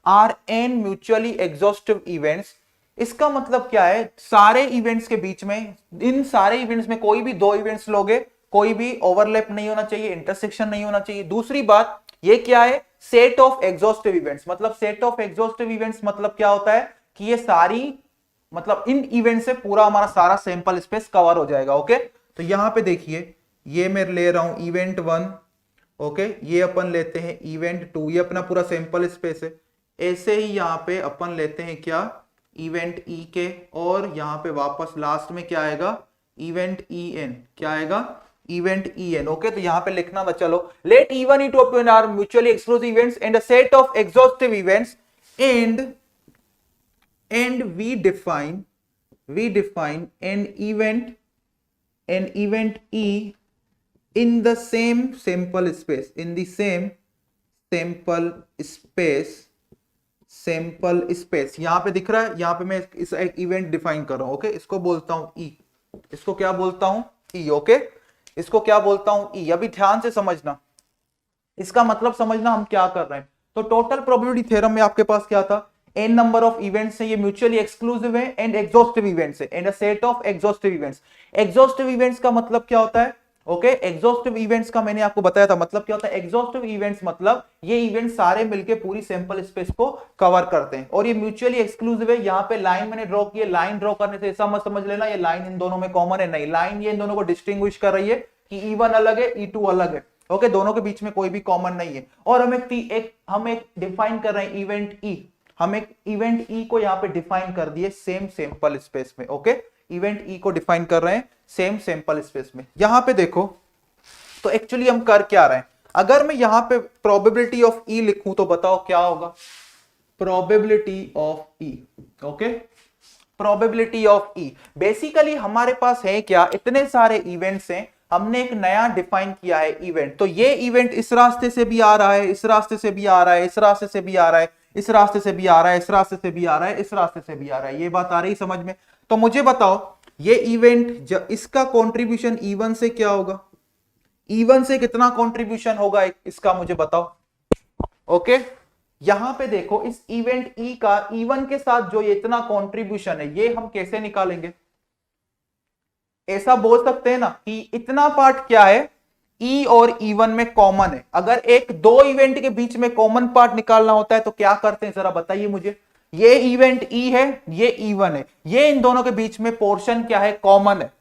Are n mutually exhaustive events. इसका मतलब क्या है, सारे इवेंट्स के बीच में, इन सारे इवेंट्स में कोई भी दो इवेंट्स लोगे, कोई भी ओवरलैप नहीं होना चाहिए, इंटरसेक्शन नहीं होना चाहिए। दूसरी बात ये क्या है, सेट ऑफ एग्जॉस्टिव इवेंट्स। मतलब सेट ऑफ एग्जॉस्टिव इवेंट्स मतलब क्या होता है कि ये सारी, मतलब इन इवेंट से पूरा हमारा सारा सैंपल स्पेस कवर हो जाएगा। ओके, तो यहां पे देखिए, ये मैं ले रहा हूं इवेंट 1, ओके, ये अपन लेते हैं इवेंट 2, ये अपना पूरा सैंपल स्पेस है। ऐसे ही यहां पे अपन लेते हैं क्या, इवेंट ई के, और यहां पे वापस लास्ट में क्या आएगा, इवेंट ई एन। क्या आएगा, इवेंट ई एन। ओके, तो यहां पे लिखना था, चलो, late E1 E2 up to n are mutually exclusive events and a set of exhaustive events, and we define an event E in the same sample space, in the same sample space। यहां पे दिख रहा है, यहां पे मैं इस एक इवेंट डिफाइन कर रहा हूं। ओके, इसको बोलता हूं ई, इसको क्या बोलता हूं, ई। ओके, इसको क्या बोलता हूं, ई। अभी ध्यान से समझना, इसका मतलब समझना हम क्या कर रहे हैं। तो टोटल प्रोबेबिलिटी थ्योरम में आपके पास क्या था, एन नंबर ऑफ इवेंट्स है, ये म्यूचुअली एक्सक्लूसिव है, एंड एग्जॉस्टिव इवेंट्स है, and a set of exhaustive events. Exhaustive events का मतलब क्या होता है, ओके, एग्जॉस्टिव इवेंट्स का मैंने आपको बताया था मतलब क्या होता है। एग्जॉस्टिव इवेंट्स मतलब ये इवेंट सारे मिलके पूरी सैंपल स्पेस को कवर करते हैं, और ये म्यूचुअली एक्सक्लूसिव है। यहाँ पे लाइन मैंने ड्रॉ की है, लाइन ड्रॉ करने से ऐसा मत समझ लेना ये लाइन इन दोनों में कॉमन है, नहीं, लाइन ये इन दोनों को डिस्टिंग्विश कर रही है कि E1 अलग है, E2 अलग है। ओके, दोनों के बीच में कोई भी कॉमन नहीं है। और हम एक डिफाइन कर रहे हैं इवेंट ई, हम एक इवेंट ई को यहां पे डिफाइन कर दिए सेम सैंपल स्पेस में। ओके, इवेंट ई को डिफाइन कर रहे हैं सेम सैंपल स्पेस में। यहां पे देखो, तो एक्चुअली हम कर क्या रहे हैं, अगर मैं यहां पे प्रोबेबिलिटी ऑफ ई लिखूं तो बताओ क्या होगा, probability of E. Okay, probability of E, basically हमारे पास है क्या, इतने सारे इवेंट्स हैं, हमने एक नया डिफाइन किया है इवेंट। तो ये इवेंट इस रास्ते से भी आ रहा है, इस रास्ते से भी आ रहा है, इस रास्ते से भी आ रहा है, इस रास्ते से भी आ रहा है, इस रास्ते से भी आ रहा है, इस रास्ते से भी आ रहा है। ये बात आ रही समझ में। तो मुझे बताओ ये इवेंट, इसका कॉन्ट्रीब्यूशन E1 से क्या होगा, E1 से कितना कॉन्ट्रीब्यूशन होगा इसका, मुझे बताओ। ओके, यहां पे देखो, इस इवेंट ई का E1 के साथ जो ये इतना कॉन्ट्रीब्यूशन है, ये हम कैसे निकालेंगे। ऐसा बोल सकते हैं ना कि इतना पार्ट क्या है, ई और E1 में कॉमन है। अगर एक दो इवेंट के बीच में कॉमन पार्ट निकालना होता है तो क्या करते हैं, जरा बताइए मुझे। ये इवेंट ई है, ये E1 है, ये इन दोनों के बीच में पोर्शन क्या है, कॉमन है।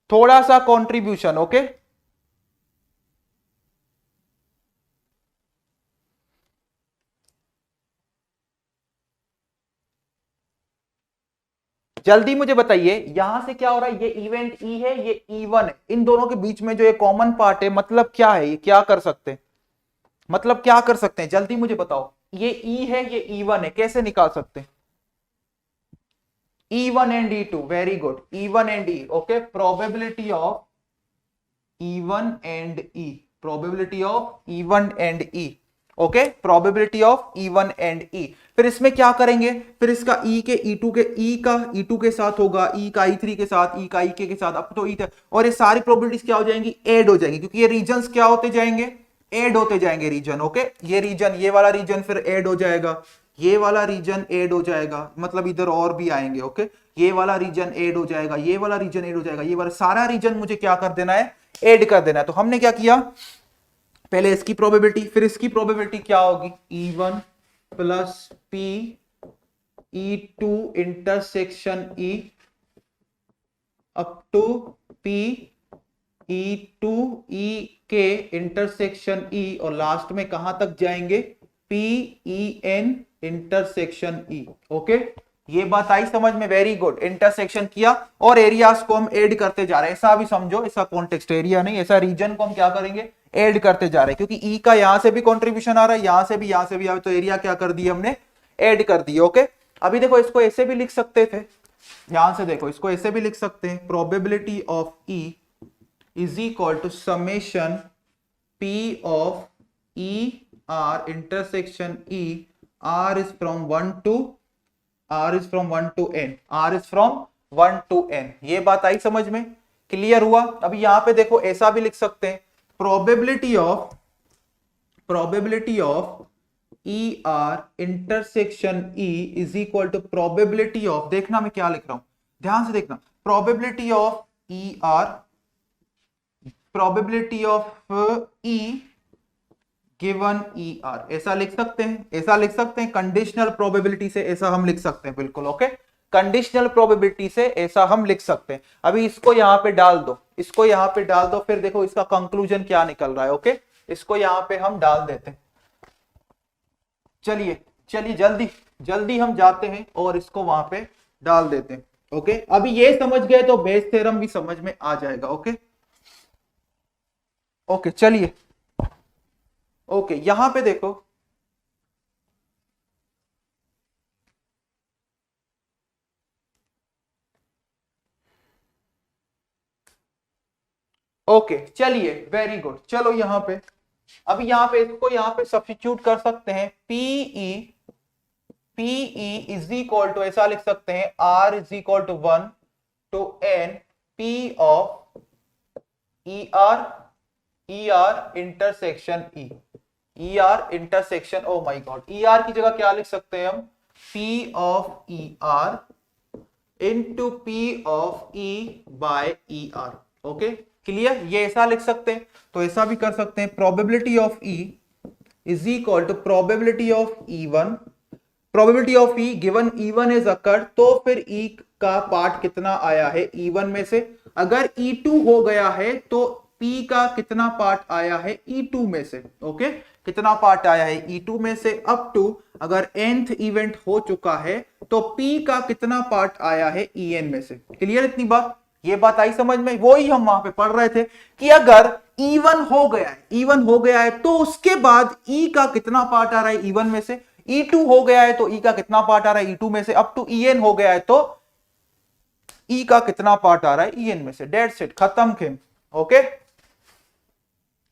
थोड़ा सा कंट्रीब्यूशन। ओके, जल्दी मुझे बताइए, यहां से क्या हो रहा है, ये इवेंट ई है, ये E1 है, इन दोनों के बीच में जो ये कॉमन पार्ट है, मतलब क्या है, ये क्या कर सकते हैं, मतलब क्या कर सकते हैं, जल्दी मुझे बताओ। ये ई है, ये E1 है, कैसे निकाल सकते हैं, E1 and E2, very good, E1 and E। Okay, probability of E1 and E, probability of E1 and E। Okay, probability of E1 and E। फिर इसमें क्या करेंगे, फिर इसका E के E2 के, E का E2 के साथ होगा, E का E3 के साथ, E का E के साथ, अब तो E तक, और ये सारी प्रोबेबिलिटीज क्या हो जाएंगी, ऐड हो जाएंगी, क्योंकि ये रीजन्स क्या होते जाएंगे, ऐड होते जाएंगे रीजन। ओके, ये रीजन, ये वाला रीजन फिर ऐड हो जाएगा, ये वाला रीजन ऐड हो जाएगा, मतलब इधर और भी आएंगे। ओके, ये वाला रीजन ऐड हो जाएगा, ये वाला रीजन ऐड हो जाएगा, ये वाला सारा रीजन मुझे क्या कर देना है, ऐड कर देना है। तो हमने क्या किया, पहले इसकी प्रोबेबिलिटी, फिर इसकी प्रोबेबिलिटी क्या होगी, E1 plus P E2 intersection E up to P E2 E के इंटरसेक्शन E, और लास्ट में कहां तक जाएंगे, P EN intersection E। Okay, ये बात आई समझ में, वेरी गुड, इंटरसेक्शन किया और एरियाज को हम ऐड करते जा रहे हैं, ऐसा भी समझो, ऐसा कॉन्टेक्स्ट एरिया नहीं, ऐसा रीजन को हम क्या करेंगे, ऐड करते जा रहे हैं, क्योंकि ई का यहां से भी कंट्रीब्यूशन आ रहा है, यहां से भी, यहां से भी आ रहा है, तो एरिया क्या कर दिया हमने, ऐड कर दिया। ओके, अभी देखो इसको ऐसे भी लिख सकते थे, ध्यान से देखो, इसको ऐसे भी लिख सकते हैं, probability of E is equal to summation P of E R intersection E, R is from 1 to R is from 1 to n, R is from 1 to n। ये बात आई समझ में, क्लियर हुआ। अभी यहां पे देखो ऐसा भी लिख सकते हैं, probability of E R intersection E is equal to probability of, देखना मैं क्या लिख रहा हूं, ध्यान से देखना, probability of E R, probability of E given E R, ऐसा लिख सकते हैं, ऐसा लिख सकते हैं, कंडीशनल प्रोबेबिलिटी से ऐसा हम लिख सकते हैं, बिल्कुल ओके, कंडीशनल प्रोबेबिलिटी से ऐसा हम लिख सकते हैं। अभी इसको यहां पे डाल दो, इसको यहां पे डाल दो, फिर देखो इसका कंक्लूजन क्या निकल रहा है, ओके, इसको यहां पे हम डाल देते हैं। चलिए चलिए जल्दी जल्दी हम जाते हैं और इसको वहां पे डाल देते हैं, ओके। अभी ये समझ गए तो बेस थ्योरम भी समझ में आ जाएगा, ओके ओके। चलिए ओके, यहां पे देखो, ओके चलिए वेरी गुड, चलो यहां पे अभी यहां पे इसको यहां पे सब्स्टिट्यूट कर सकते हैं, पीई इज इक्वल टू, ऐसा लिख सकते हैं, R is equal to 1 to n P of E R intersection E R intersection, oh my God, E R की जगह क्या लिख सकते हैं हम, P of E R into P of E by E R, okay clear, ये ऐसा लिख सकते हैं, तो ऐसा भी कर सकते हैं, probability of E is equal to probability of E one, probability of E given E one is occurred, तो फिर ई का पार्ट कितना आया है ई1 में से, अगर ई2 हो गया है तो पी का कितना पार्ट आया है ई2 में से, ओके, कितना पार्ट आया है ई2 में से, अप टू अगर nth इवेंट हो चुका है तो p का कितना पार्ट आया है en में से, क्लियर इतनी बात, ये बात आई समझ में, वो ही हम वहां पे पढ़ रहे थे कि अगर E1 हो गया है, E1 हो गया है तो उसके बाद E का कितना पार्ट आ रहा है E1 में से, E2 हो गया है तो E का कितना पार्ट आ रहा है E2 में से, अप टू En हो गया है तो E का कितना पार्ट आ रहा है En में से, डेट्स इट, खत्म खेम, ओके।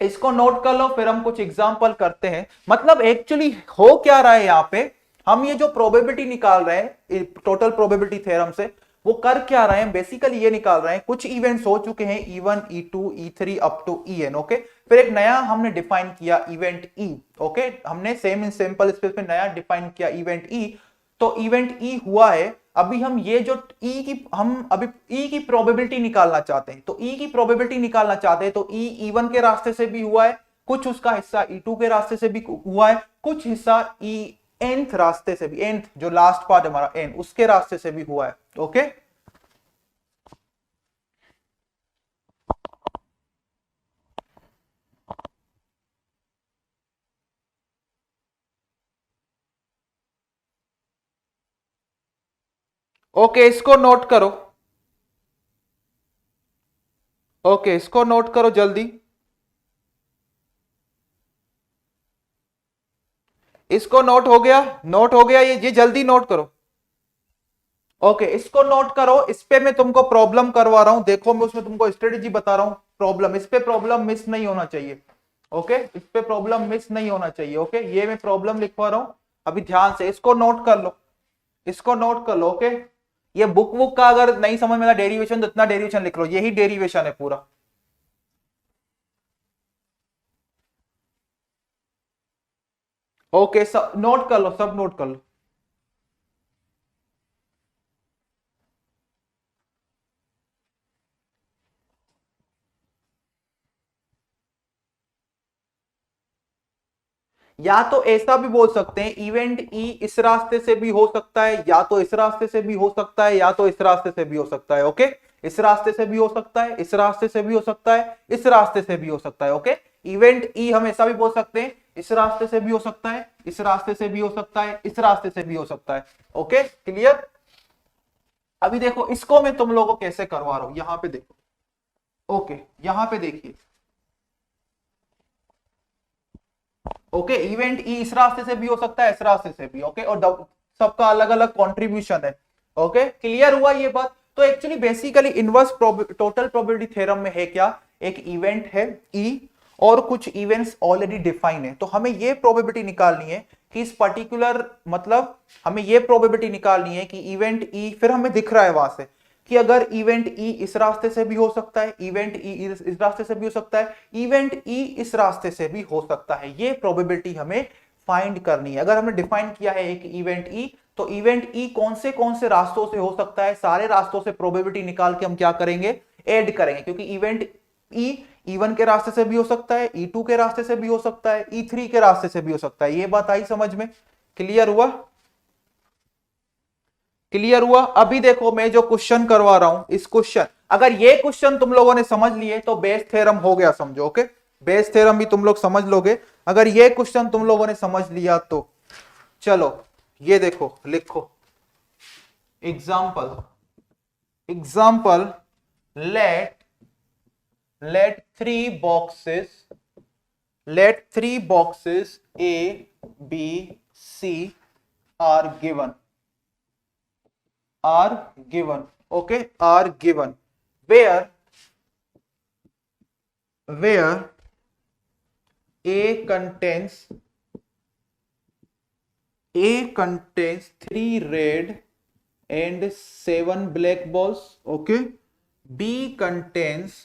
इसको नोट कर लो, फिर हम कुछ एग्जांपल करते हैं। मतलब एक्चुअली हो क्या रहा है यहां पे, हम ये जो प्रोबेबिलिटी निकाल रहे हैं टोटल प्रोबेबिलिटी थ्योरम से, वो कर क्या रहे हैं, बेसिकली ये निकाल रहे हैं कुछ इवेंट्स हो चुके हैं E1 E2 E3 up to En, okay, फिर एक नया हमने डिफाइन किया इवेंट E, ओके, हमने सेम इन सैंपल स्पेस में नया डिफाइन किया इवेंट E, तो इवेंट E हुआ है, अभी हम ये जो हम अभी E की प्रोबेबिलिटी निकालना चाहते हैं, तो E की प्रोबेबिलिटी निकालना चाहते हैं तो E E1 के रास्ते से भी हुआ है, कुछ उसका हिस्सा E2 के रास्ते से भी हुआ है, कुछ हिस्सा E nth रास्ते से भी, nth जो लास्ट पार्ट हमारा n उसके रास्ते से भी हुआ है, ओके। ओके इसको नोट करो, ओके इसको नोट करो जल्दी, इसको नोट हो गया, नोट हो गया, ये जल्दी नोट करो, ओके इसको नोट करो। इस पे मैं तुमको प्रॉब्लम करवा रहा हूं, देखो मैं उसमें तुमको स्ट्रेटेजी बता रहा हूं, प्रॉब्लम, इस पे प्रॉब्लम मिस नहीं होना चाहिए, ओके, इस पे प्रॉब्लम मिस नहीं होना चाहिए, ओके, ये मैं प्रॉब्लम लिखवा रहा हूं, अभी ध्यान से इसको नोट कर लो, इसको नोट कर लो, ओके। ये बुक का अगर नहीं समझ में आता डेरिवेशन तो इतना डेरिवेशन लिख लो, यही डेरिवेशन है पूरा, ओके सब नोट कर लो, सब नोट कर लो। या तो ऐसा भी बोल सकते हैं इवेंट ई इस रास्ते से भी हो सकता है, या तो इस रास्ते से भी हो सकता है, या तो इस रास्ते से भी हो सकता है, ओके, इस रास्ते से भी हो सकता है, इस रास्ते से भी हो सकता है, इस रास्ते से भी हो सकता है, ओके। इवेंट ई हम ऐसा भी बोल सकते हैं, इस रास्ते से भी हो सकता है, इस रास्ते से भी हो सकता है, इस रास्ते से भी हो सकता है, ओके क्लियर। अभी देखो इसको मैं तुम लोगों को कैसे करवा रहा हूं, यहां पे देखो, ओके यहां पे देखिए, ओके इवेंट ई इस रास्ते से भी हो सकता है, इस रास्ते से भी, ओके, और सबका अलग अलग कंट्रीब्यूशन है, ओके क्लियर हुआ ये बात। तो actually basically inverse total probability theorem में है क्या, एक इवेंट है ई और कुछ इवेंट्स ऑलरेडी डिफाइन है, तो हमें ये प्रोबेबिलिटी निकालनी है कि इस पर्टिकुलर, मतलब हमें ये प्रोबेबिलिटी निकालनी है कि इवेंट ई, फिर हमें दिख रहा है वहां से कि अगर इवेंट ई इस रास्ते से भी हो सकता है, इवेंट ई इस रास्ते से भी हो सकता है, इवेंट ई इस रास्ते से भी हो सकता है, ये प्रोबेबिलिटी हमें फाइंड करनी है। अगर हमने डिफाइन किया है एक इवेंट ई, तो इवेंट ई कौन से रास्तों से हो सकता है, सारे रास्तों से प्रोबेबिलिटी निकाल के हम क्या करेंगे, ऐड करेंगे, क्योंकि इवेंट ई E1 के रास्ते से भी हो सकता है, E2 के रास्ते से भी हो सकता है, E3 के रास्ते से भी हो सकता है। ये बात आई समझ में? क्लियर हुआ? क्लियर हुआ? अभी देखो मैं जो क्वेश्चन करवा रहा हूं, इस क्वेश्चन, अगर ये क्वेश्चन तुम लोगों ने समझ लिए तो बेस थ्योरम हो गया समझो। ओके, बेस थ्योरम भी तुम लोग समझ लोगे अगर ये क्वेश्चन तुम लोगों ने समझ लिया तो। चलो ये देखो, लिखो example, example, let three boxes A, B, C are given. Okay, are given where A contains 3 red and 7 black balls. Okay, B contains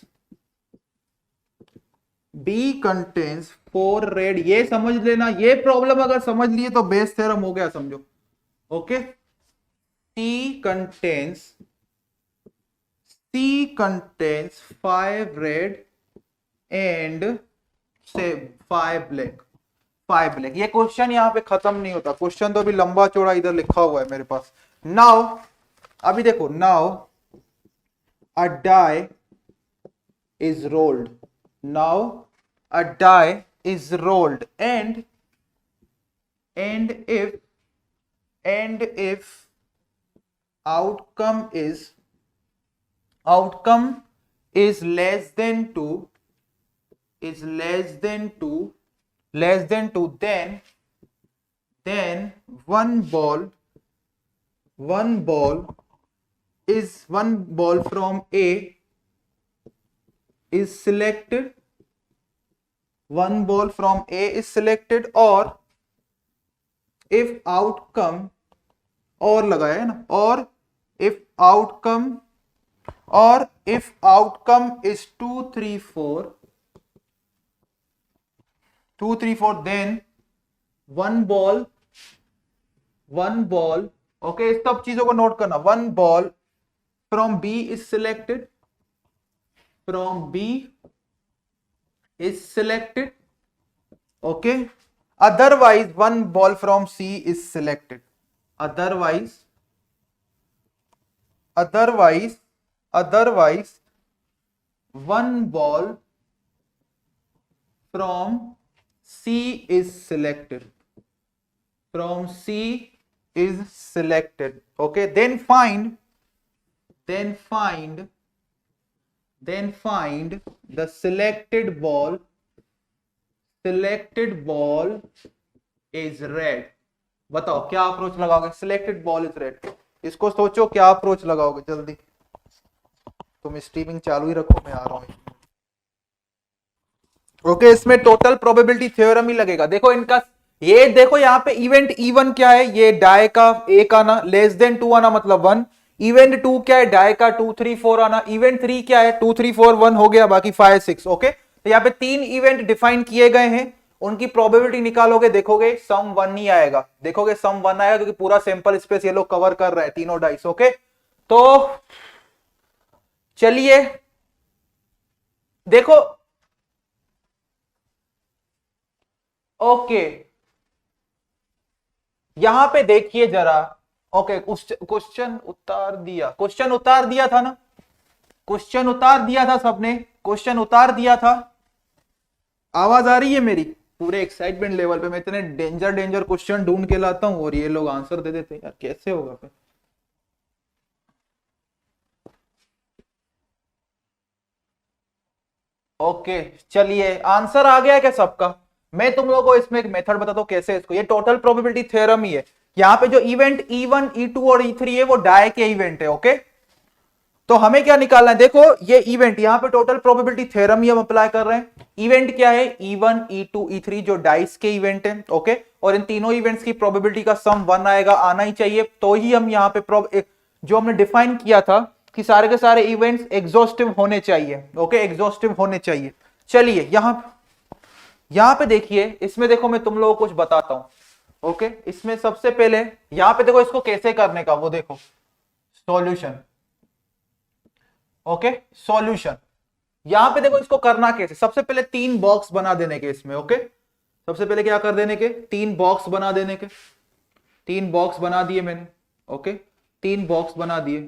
4 red. ये समझ लेना, ये प्रॉब्लम अगर समझ लिए तो बेस थ्योरम हो गया समझो। Okay, C contains 5 red and 5 black. ये क्वेश्चन यहां पे खत्म नहीं होता, क्वेश्चन तो अभी लंबा चौड़ा इधर लिखा हुआ है मेरे पास। नाउ अभी देखो, now a die is rolled. Now a die is rolled and if outcome is less than 2, then one ball from A is selected, or if outcome, और लगाया है ना, or if outcome is 2, 3, 4, then one ball, okay, इस सब चीजों को note करना, one ball from B is selected, okay, otherwise one ball from C is selected, otherwise one ball from C is selected, okay, then find the selected ball is red। बताओ क्या approach लगाओगे? Selected ball is red, इसको सोचो क्या approach लगाओगे जल्दी। तुम streaming चालू ही रखो, मैं आ रहा हूं। ओके, इसमें टोटल प्रोबेबिलिटी थ्योरम ही लगेगा। देखो इनका, ये देखो यहाँ पे इवेंट E1 क्या है, ये डाई का एक आना, लेस देन 2 आना मतलब 1। इवेंट 2 क्या है, डाई का 2, 3, 4 आना। इवेंट 3 क्या है, 2, 3, 4, 1 हो गया, बाकी 5, 6। ओके, तो यहाँ पे 3 इवेंट डिफाइन किए गए हैं, उनकी प्रोबेबिलिटी निकालोगे, देखोगे सम 1 नहीं आएगा, सम 1 आएगा क्योंकि पूरा सैंपल स्पेस ये लोग कवर कर रहे हैं तीनों डाइस। ओके, तो चलिए देखो, ओके यहां पे देखिए जरा। ओके, क्वेश्चन उतार दिया था ना, क्वेश्चन उतार दिया था सबने, क्वेश्चन उतार दिया था। आवाज आ रही है मेरी? पूरे एक्साइटमेंट लेवल पे मैं इतने डेंजर क्वेश्चन ढूंढ के लाता हूं और ये लोग आंसर दे देते हैं यार, कैसे होगा फिर? ओके चलिए, आंसर आ गया क्या सबका? मैं तुम लोगों को इसमें एक मेथड बताता हूं कैसे इसको, ये टोटल प्रोबेबिलिटी थ्योरम ही है। यहाँ पे जो इवेंट E1, E2 और E3 है वो डाई के इवेंट है। ओके, तो हमें क्या निकालना है? देखो ये इवेंट, यहाँ पे टोटल प्रोबेबिलिटी थ्योरम ही हम अप्लाई कर रहे हैं। इवेंट क्या है? E1, E2, E3 जो डाइस के इवेंट है। ओके, और इन तीनों इवेंट्स की प्रोबेबिलिटी का सम 1 आएगा, आना ही चाहिए, तो ही हम यहाँ पे जो हमने डिफाइन किया था कि सारे के सारे इवेंट्स एग्जॉस्टिव होने चाहिए, ओके, एग्जॉस्टिव होने चाहिए। चलिए यहां पे देखिए, इसमें देखो मैं तुम लोगों को कुछ बताता हूं, ओके। इसमें सबसे पहले यहां पे देखो इसको कैसे करने का, वो देखो सॉल्यूशन, ओके, सॉल्यूशन। यहां पे देखो इसको करना कैसे, सबसे पहले 3 बॉक्स बना देने के इसमें, ओके। सबसे पहले क्या कर देने के, 3 बॉक्स बना देने के। 3 बॉक्स बना दिए मैंने, ओके, 3 बॉक्स बना दिए,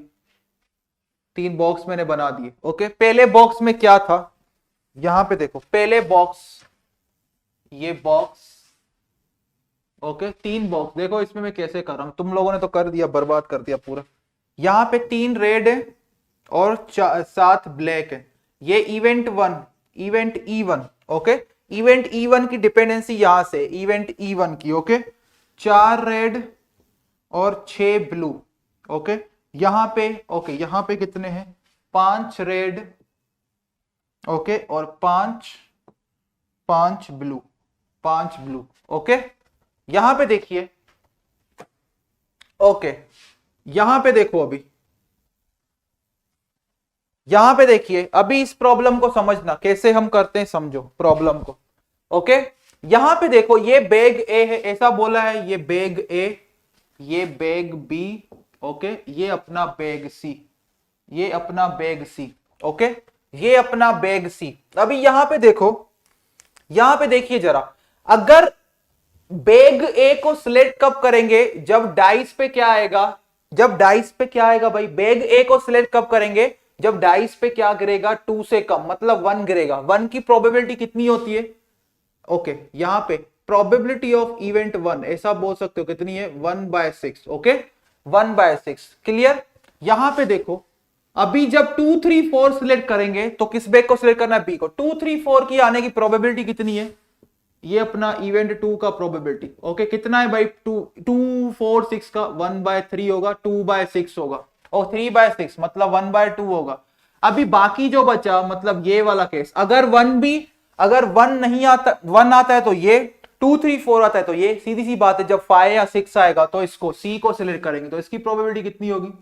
3 बॉक्स मैंने बना दिए, ओके। पहले बॉक्स में क्या था, यहां पे देखो पहले बॉक्स, ये बॉक्स, ओके, 3 बॉक्स देखो इसमें मैं कैसे कर रहा हूं, तुम लोगों ने तो कर दिया, बर्बाद कर दिया पूरा। यहां पे 3 रेड है और 7 ब्लैक है, ये event 1, event E1, okay. Event E1 की डिपेंडेंसी यहां से, इवेंट E1 की, ओके। 4 रेड और 6 ब्लू, ओके। यहां पे, ओके, यहां पे कितने हैं, 5 रेड, ओके, और 5 ब्लू, 5 ब्लू, ओके। यहां पे देखिए, ओके, यहां पे देखो, अभी यहां पे देखिए, अभी इस प्रॉब्लम को समझना कैसे हम करते हैं, समझो प्रॉब्लम को, ओके। यहां पे देखो ये बैग ए है, ऐसा बोला है, ये बैग ए, ये बैग बी, ओके, ये अपना बैग सी, ये अपना बैग सी, ओके, ये अपना बैग सी। अभी यहां पे देखो, यहां पे देखिए जरा, अगर बैग ए को सिलेक्ट कब करेंगे, जब डाइस पे क्या आएगा, जब डाइस पे क्या आएगा भाई, बैग ए को सिलेक्ट कब करेंगे, जब डाइस पे क्या गिरेगा, 2 से कम, मतलब 1 गिरेगा। 1 की प्रोबेबिलिटी कितनी होती है, ओके, यहां पे प्रोबेबिलिटी ऑफ इवेंट 1 ऐसा बोल सकते हो, कितनी है, 1/6, ओके, 1/6, क्लियर। यहां पे देखो, अभी जब 2 3 4 सिलेक्ट करेंगे तो किस बैग को सिलेक्ट करना है, बी को। 2 3 4 की आने की प्रोबेबिलिटी कितनी है, ये अपना इवेंट 2 का प्रोबेबिलिटी, ओके, कितना है भाई, 2 4 6 का 1/3 होगा, 2/6 होगा, और 3/6 मतलब 1/2 होगा। अभी बाकी जो बचा, मतलब ये वाला केस, अगर 1 नहीं आता, 1 आता है तो ये, 2 3 4 आता है तो ये, सीधी सी बात है, जब 5 या 6 आएगा तो इसको सी को सिलेक्ट करेंगे, तो इसकी प्रोबेबिलिटी कितनी होगी,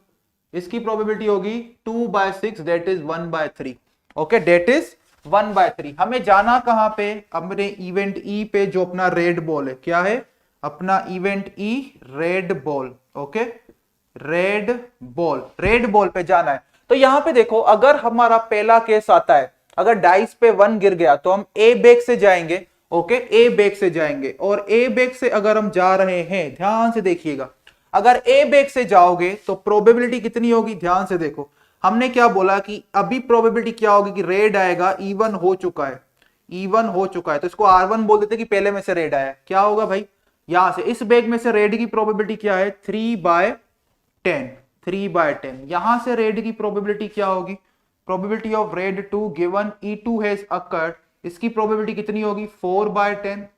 इसकी प्रोबेबिलिटी होगी 2/6, that is 1/3, okay, that is 1/3। हमें जाना कहां पे, अपने इवेंट ई पे, जो अपना रेड बॉल है, क्या है अपना event E, red ball, okay, red ball, red ball पे जाना है। तो यहां पे देखो, अगर हमारा पहला केस आता है, अगर डाइस पे 1 गिर गया तो हम ए बैग से जाएंगे, ओके, ए बैग से जाएंगे, और ए बैग से अगर हम जा रहे हैं, ध्यान से देखिएगा, अगर ए बैग से जाओगे तो प्रोबेबिलिटी कितनी होगी, ध्यान से देखो, हमने क्या बोला कि अभी प्रोबेबिलिटी क्या होगी कि रेड आएगा, E1 हो चुका है, E1 हो चुका है, तो इसको R1 बोल देते कि पहले में से रेड आया, क्या होगा भाई, यहां से इस बैग में से रेड की प्रोबेबिलिटी क्या है, 3/10, 3/10। यहां से रेड की प्रोबेबिलिटी क्या होगी, probability of red two given E2 has occurred, इसकी प्रोबेबिलिटी कितनी होगी, 4/10,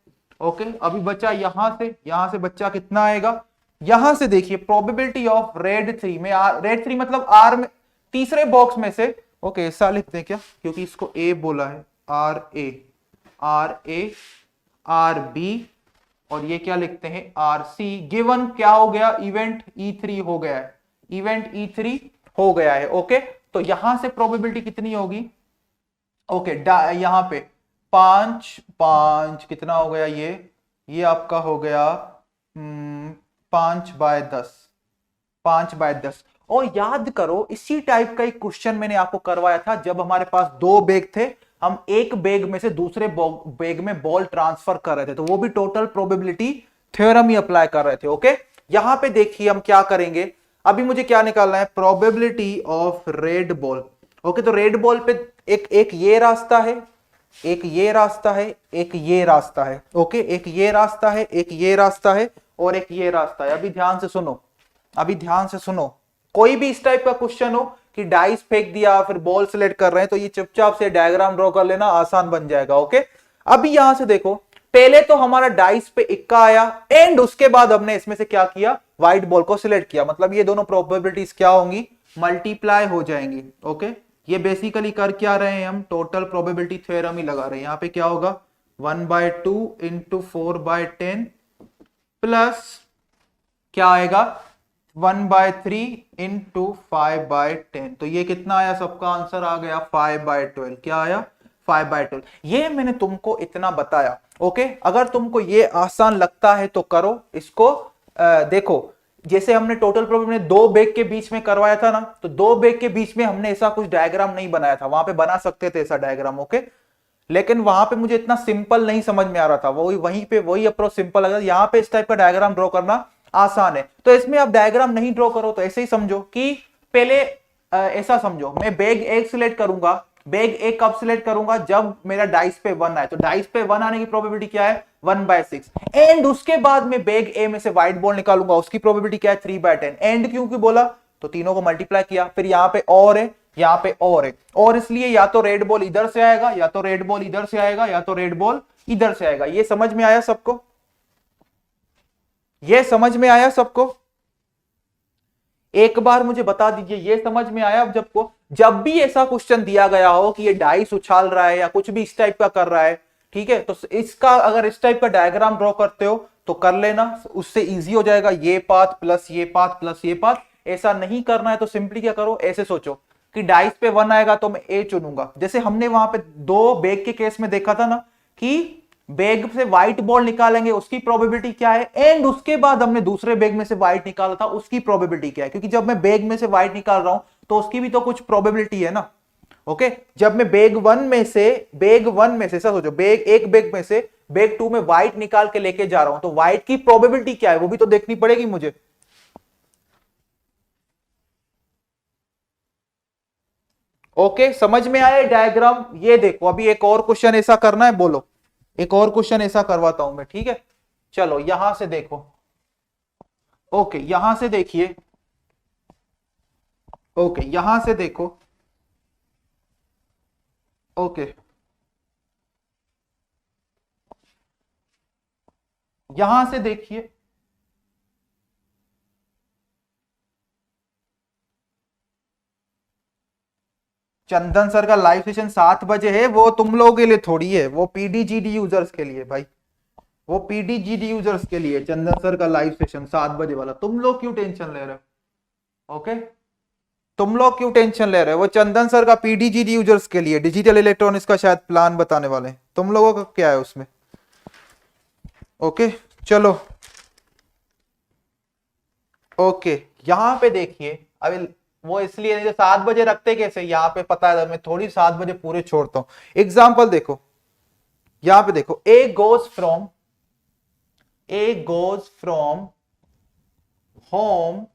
ओके। अभी बचा यहां से बच्चा कितना आएगा, यहां से देखिए प्रोबेबिलिटी ऑफ रेड 3 में, रेड 3 मतलब आर में, तीसरे बॉक्स में से, ओके, ऐसा लिखते हैं क्या, क्योंकि इसको ए बोला है, RA और ये क्या लिखते हैं, RC, गिवन क्या हो गया, इवेंट E3 हो गया है, इवेंट E3 हो गया है, ओके। तो यहां से प्रोबेबिलिटी कितनी होगी, ओके, यहां पे 5 कितना हो गया, ये आपका हो गया 5/10, 5/10। और याद करो, इसी टाइप का एक क्वेश्चन मैंने आपको करवाया था, जब हमारे पास 2 बैग थे, हम एक बैग में से दूसरे बैग में बॉल ट्रांसफर कर रहे थे, तो वो भी टोटल प्रोबेबिलिटी थ्योरम ही अप्लाई कर रहे थे, ओके। यहां पे देखिए हम क्या करेंगे, अभी मुझे क्या निकालना है, probability of red ball, okay. तो रेड बॉल पे एक ये रास्ता है, एक ये रास्ता है, एक ये रास्ता है, ओके, एक ये रास्ता है, एक ये रास्ता है, और एक ये रास्ता है। अभी ध्यान से सुनो, अभी ध्यान से सुनो, कोई भी इस टाइप का क्वेश्चन हो कि डाइस फेंक दिया फिर बॉल सिलेक्ट कर रहे हैं, तो ये चुपचाप से डायग्राम ड्रॉ कर लेना, आसान बन जाएगा, ओके। अभी यहां से देखो, पहले तो हमारा डाइस पे इक्का आया, एंड उसके बाद हमने इसमें से क्या किया, व्हाइट बॉल को सिलेक्ट किया, मतलब ये दोनों प्रोबेबिलिटीज क्या होंगी, मल्टीप्लाई हो जाएंगी, ओके। ये बेसिकली कर क्या रहे हैं हम, टोटल प्रोबेबिलिटी थ्योरम ही लगा रहे हैं। यहां पे क्या होगा, 1/2 × 4/10 प्लस क्या आएगा, 1/3 इंटू 5/10, तो ये कितना आया? सबका आंसर आ गया 5/12। क्या आया? 5/12। ये मैंने तुमको इतना बताया, ओके। अगर तुमको ये आसान लगता है तो करो इसको। देखो, जैसे हमने टोटल प्रॉब्लम में दो बेग के बीच में करवाया था ना, तो दो बेग के बीच में हमने ऐसा कुछ डायग्राम नहीं बनाया था, वहां पे बना सकते थे ऐसा डायग्राम, ओके। लेकिन वहां पे मुझे इतना सिंपल नहीं समझ में आ रहा था, वही वहीं पे वही अप्रोच सिंपल लगा। यहाँ पे इस टाइप का डायग्राम ड्रॉ करना आसान है, तो इसमें आप डायग्राम नहीं ड्रॉ करो तो ऐसे ही समझो कि पहले ऐसा समझो, मैं बैग एक सिलेक्ट करूंगा। बैग एक कब सिलेक्ट करूंगा? जब मेरा डाइस पे 1 आए, तो डाइस पे 1 आने की प्रोबेबिलिटी क्या है? 1/6। एंड उसके बाद मैं बैग ए में से व्हाइट बॉल निकालूंगा, उसकी प्रोबेबिलिटी क्या है? 3/10। एंड क्यों बोला? तो तीनों को मल्टीप्लाई किया, फिर यहाँ पे और है, यहाँ पे और है, और इसलिए या तो रेड बॉल इधर से आएगा, या तो रेड बॉल इधर से आएगा, या तो रेड बॉल इधर से आएगा। ये समझ में आया सबको? ये समझ में आया सबको? एक बार मुझे बता दीजिए, ये समझ में आया? जब भी ऐसा क्वेश्चन दिया गया हो कि ये डाइस उछाल रहा है या कुछ भी इस टाइप का कर रहा है, ठीक है, तो इसका अगर इस टाइप का डायग्राम ड्रॉ करते हो तो कर लेना, उससे इजी हो जाएगा। ये पाथ प्लस ये पाथ प्लस ये पाथ। ऐसा नहीं करना है तो सिंपली क्या करो, ऐसे सोचो कि डाइस पे 1 आएगा तो मैं ए चुनूंगा। जैसे हमने वहां पे दो बैग के केस में देखा था ना कि बैग से व्हाइट बॉल निकालेंगे, उसकी प्रोबेबिलिटी क्या है, एंड उसके बाद हमने दूसरे बैग में से व्हाइट निकाला था, उसकी प्रोबेबिलिटी क्या है। क्योंकि जब मैं बैग में से व्हाइट निकाल रहा हूं तो उसकी भी तो कुछ प्रोबेबिलिटी है ना, ओके। जब मैं बैग वन में से ऐसा सोचो, एक बैग में से बैग 2 में व्हाइट निकाल के लेके जा रहा हूं, तो व्हाइट की प्रोबेबिलिटी क्या है वो भी तो देखनी पड़ेगी मुझे। ओके, समझ में आया डायग्राम? ये देखो, अभी एक और क्वेश्चन ऐसा करना है, बोलो। एक और क्वेश्चन ऐसा करवाता हूं मैं, ठीक है। चलो यहां से देखो, ओके, यहां से देखिए, ओके, यहां से देखो, ओके, यहां से देखिए। चंदन सर का लाइव सेशन 7 बजे है, वो तुम लोगों के लिए थोड़ी है, वो पीडीजीडी यूजर्स के लिए भाई, वो पीडीजीडी यूजर्स के लिए चंदन सर का लाइव सेशन 7 बजे वाला। तुम लोग क्यों टेंशन ले रहे हो? ओके, तुम लोग क्यों टेंशन ले रहे हो? वो चंदन सर का पीडीजीडी यूजर्स के लिए, डिजिटल इलेक्ट्रॉनिक्स का शायद प्लान बताने वाले हैं। तुम लोगों का क्या है उसमें? ओके, चलो, ओके, यहां पे देखिए। अभी वो इसलिए नहीं तो 7 बजे रखते कैसे, यहाँ पे पता है मैं थोड़ी 7 बजे पूरे छोड़ता हूं। एग्जाम्पल देखो, यहां पे देखो, A goes from home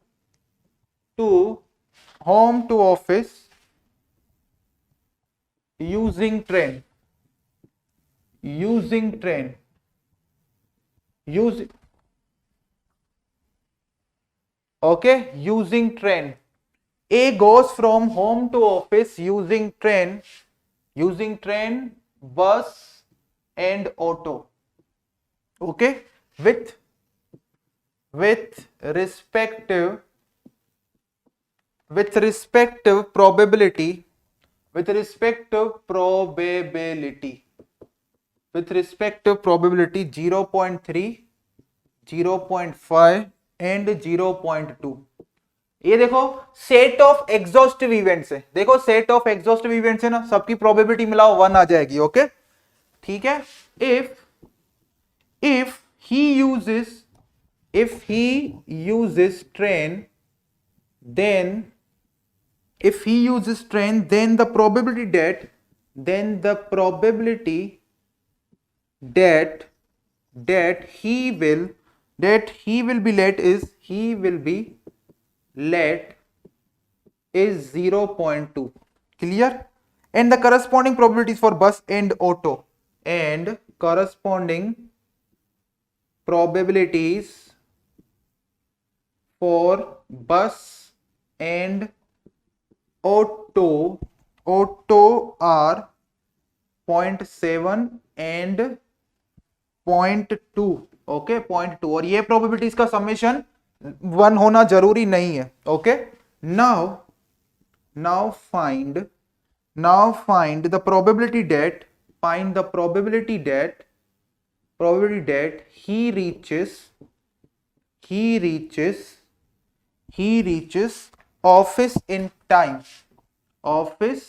to office using train, use okay, using train. A goes from home to office using train, bus and auto. Okay, with respective probability, with respective probability, 0.3, 0.5 and 0.2। ये देखो set of exhaustive events है, देखो set of exhaustive events है ना, सबकी probability मिलाओ 1 आ जाएगी, okay, ठीक है। If he uses train, then the probability that he will be late is 0.2, clear? And the corresponding probabilities for bus and auto, and corresponding probabilities for bus and auto are 0.7 and 0.2, okay, 0.2। और ये probabilities का summation 1 होना जरूरी नहीं है, okay. now find the probability that he reaches he reaches office in time, office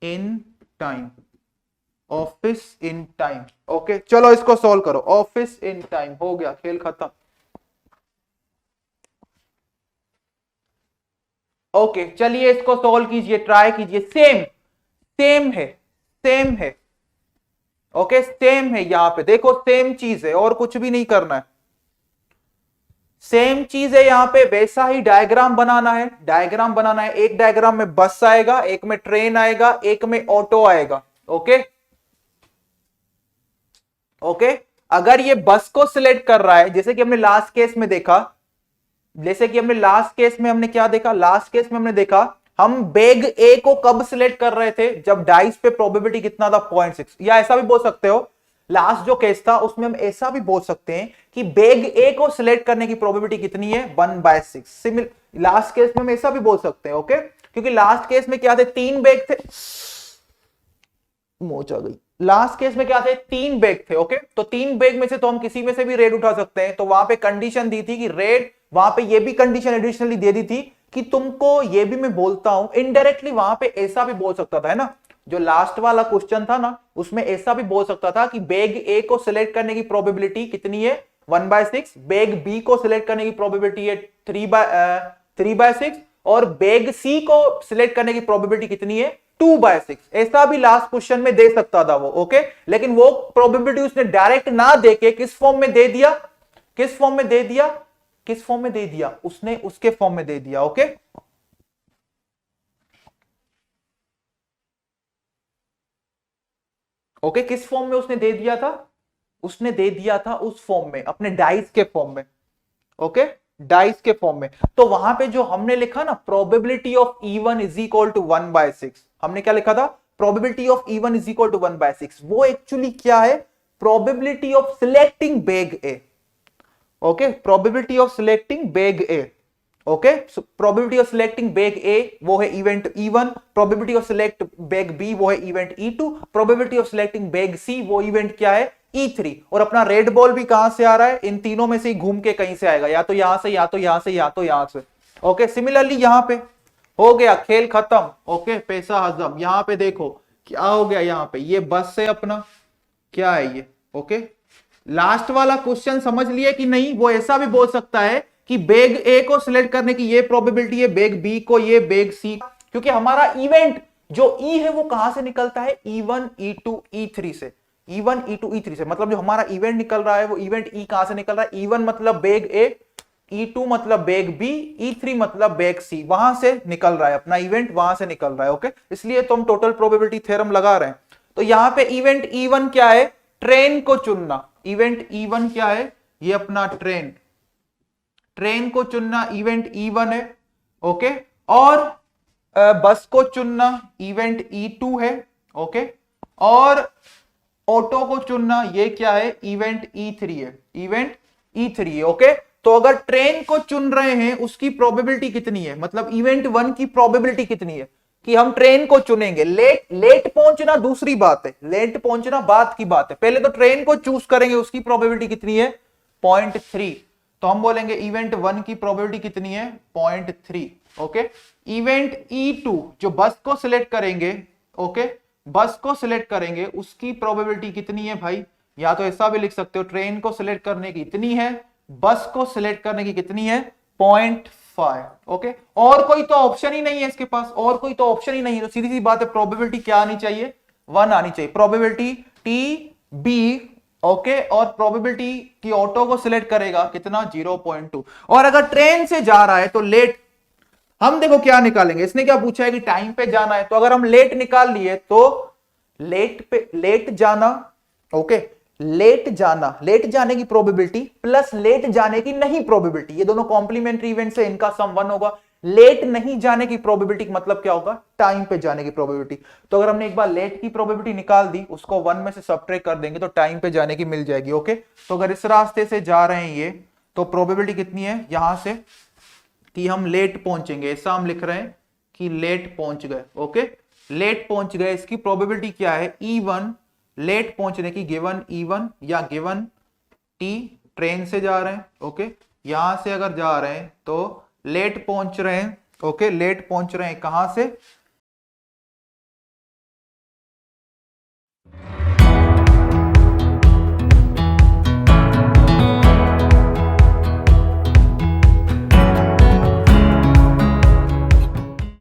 in time, office in time. Okay चलो इसको solve करो, ऑफिस इन टाइम, हो गया खेल खत्म। ओके चलिए इसको सॉल्व कीजिए, ट्राई कीजिए, सेम सेम है, सेम है। ओके सेम है, यहां पे देखो सेम चीज है और कुछ भी नहीं करना है, सेम चीज है यहां पे, वैसा ही डायग्राम बनाना है, डायग्राम बनाना है। एक डायग्राम में बस आएगा, एक में ट्रेन आएगा, एक में ऑटो आएगा। ओके ओके अगर ये बस को सिलेक्ट कर रहा है, जैसे कि हमने लास्ट केस में देखा, जैसे कि हमने लास्ट केस में हमने क्या देखा, लास्ट केस में हमने देखा हम बैग ए को कब सिलेक्ट कर रहे थे, जब डाइस पे प्रोबेबिलिटी कितना था 0.6, या ऐसा भी बोल सकते हो लास्ट जो केस था उसमें हम ऐसा भी बोल सकते हैं कि बैग ए को सिलेक्ट करने की प्रोबेबिलिटी कितनी है 1/6। सिमिलर लास्ट केस में हम ऐसा भी बोल सकते हैं। ओके क्योंकि लास्ट केस में क्या थे, 3 बैग थे, मोच आ गई, लास्ट केस में क्या थे, 3 बैग थे। ओके तो 3 बैग में से तो हम किसी में से भी रेट उठा सकते हैं, तो वहां पे कंडीशन दी थी कि रेट, वहां पे ये भी कंडीशन एडिशनली दे दी थी कि तुमको, ये भी मैं बोलता हूं इनडायरेक्टली, वहां पे ऐसा भी बोल सकता था, है ना, जो लास्ट वाला क्वेश्चन था ना उसमें ऐसा भी बोल सकता था कि बैग ए को सिलेक्ट करने की प्रोबेबिलिटी कितनी है 1/6, बैग बी को सिलेक्ट करने की प्रोबेबिलिटी है 3/6, और बैग सी को सिलेक्ट करने की प्रोबेबिलिटी कितनी है 2/6। ऐसा भी लास्ट क्वेश्चन में दे सकता था वो। ओके लेकिन वो प्रोबेबिलिटी उसने डायरेक्ट ना देके किस फॉर्म में दे दिया, किस फॉर्म में दे दिया, किस फॉर्म में दे दिया, उसने उसके फॉर्म में दे दिया। ओके ओके किस फॉर्म में उसने दे दिया था, उसने दे दिया था उस फॉर्म में, अपने डाइस के फॉर्म में। ओके डाइस के फॉर्म में। तो वहां पे जो हमने लिखा ना probability of E1 is equal to 1/6, हमने क्या लिखा था, probability of E1 is equal to 1/6, वो एक्चुअली क्या है, probability of selecting bag A. Okay probability of selecting bag A. Okay probability of selecting bag A वो है event E1, probability of select bag B वो है event E2, probability of selecting bag C वो event क्या है E3। और अपना red ball भी कहां से आ रहा है, इन तीनों में से ही घूम के कहीं से आएगा, या तो यहां से, या तो यहां से, या तो यहां से। ओके सिमिलरली यहां पे हो गया, खेल खत्म। ओके पैसा हजम। यहां पे देखो क्या हो गया, यहां पे ये बस है अपना, क्या है ये। ओके लास्ट वाला क्वेश्चन समझ लिए कि नहीं, वो ऐसा भी बोल सकता है कि बैग ए को सिलेक्ट करने की ये प्रोबेबिलिटी है, बैग बी को ये, बैग सी, क्योंकि हमारा इवेंट जो ई है वो कहां से निकलता है, E1 E2 E3 से, E1 E2 E3 से, मतलब जो हमारा इवेंट निकल रहा है वो इवेंट ई कहां से निकल रहा है, E1 मतलब बैग ए, E2 मतलब बैग बी, E3 मतलब बैग सी, वहां से निकल रहा है अपना इवेंट, वहां से निकल रहा है। ओके इसलिए तो हम टोटल प्रोबेबिलिटी थ्योरम लगा रहे हैं। तो यहां पे इवेंट E1 क्या है, ट्रेन को चुनना, इवेंट E1 क्या है, ये अपना ट्रेन, ट्रेन को चुनना इवेंट E1 है। ओके और बस को चुनना इवेंट E2 है। ओके और ऑटो को चुनना ये क्या है, इवेंट E3 है, इवेंट E3 है। ओके तो अगर ट्रेन को चुन रहे हैं उसकी प्रोबेबिलिटी कितनी है, मतलब इवेंट 1 की प्रोबेबिलिटी कितनी है कि हम ट्रेन को चुनेंगे। लेट लेट पहुंचना दूसरी बात है, लेट पहुंचना बात की बात है, पहले तो ट्रेन को चूज करेंगे, उसकी प्रोबेबिलिटी कितनी है 0.3, तो हम बोलेंगे इवेंट 1 की प्रोबेबिलिटी कितनी है 0.3। ओके इवेंट E2 जो बस को सिलेक्ट करेंगे, ओके बस को सिलेक्ट करेंगे उसकी प्रोबेबिलिटी कितनी है भाई, या तो ऐसा भी लिख सकते हो ट्रेन को सिलेक्ट करने की इतनी है, बस को सिलेक्ट करने की कितनी है 0.5। ओके और कोई तो ऑप्शन ही नहीं है इसके पास, और कोई तो ऑप्शन ही नहीं है, तो सीधी सी बात है प्रोबेबिलिटी क्या आनी चाहिए 1 आनी चाहिए, प्रोबेबिलिटी TB। ओके और प्रोबेबिलिटी की ऑटो को सिलेक्ट करेगा कितना 0.2। और अगर ट्रेन से जा रहा है तो लेट, हम देखो क्या निकालेंगे, इसने क्या पूछा है कि टाइम पे जाना है, तो अगर हम लेट निकाल लिए तो लेट पे, लेट जाना, ओके लेट जाना, लेट जाने की प्रोबेबिलिटी प्लस लेट जाने की नहीं प्रोबेबिलिटी, ये दोनों कॉम्प्लीमेंट्री इवेंट्स है, इनका सम 1 होगा। लेट नहीं जाने की प्रोबेबिलिटी मतलब क्या होगा, टाइम पे जाने की प्रोबेबिलिटी। तो अगर हमने एक बार लेट की प्रोबेबिलिटी निकाल दी, उसको 1 में से सब्ट्रैक्ट कर देंगे तो टाइम पे जाने की मिल जाएगी। ओके तो अगर इस रास्ते से जा रहे हैं ये, तो प्रोबेबिलिटी कितनी है यहां से कि हम लेट पहुंचेंगे, ऐसा हम लिख रहे हैं कि लेट पहुंच गए। ओके लेट पहुंच गए, इसकी प्रोबेबिलिटी क्या है E1, लेट पहुंचने की गिवन E1 या गिवन T, ट्रेन से जा रहे हैं। ओके यहां से अगर जा रहे हैं तो लेट पहुंच रहे हैं, ओके लेट पहुंच रहे हैं कहां से,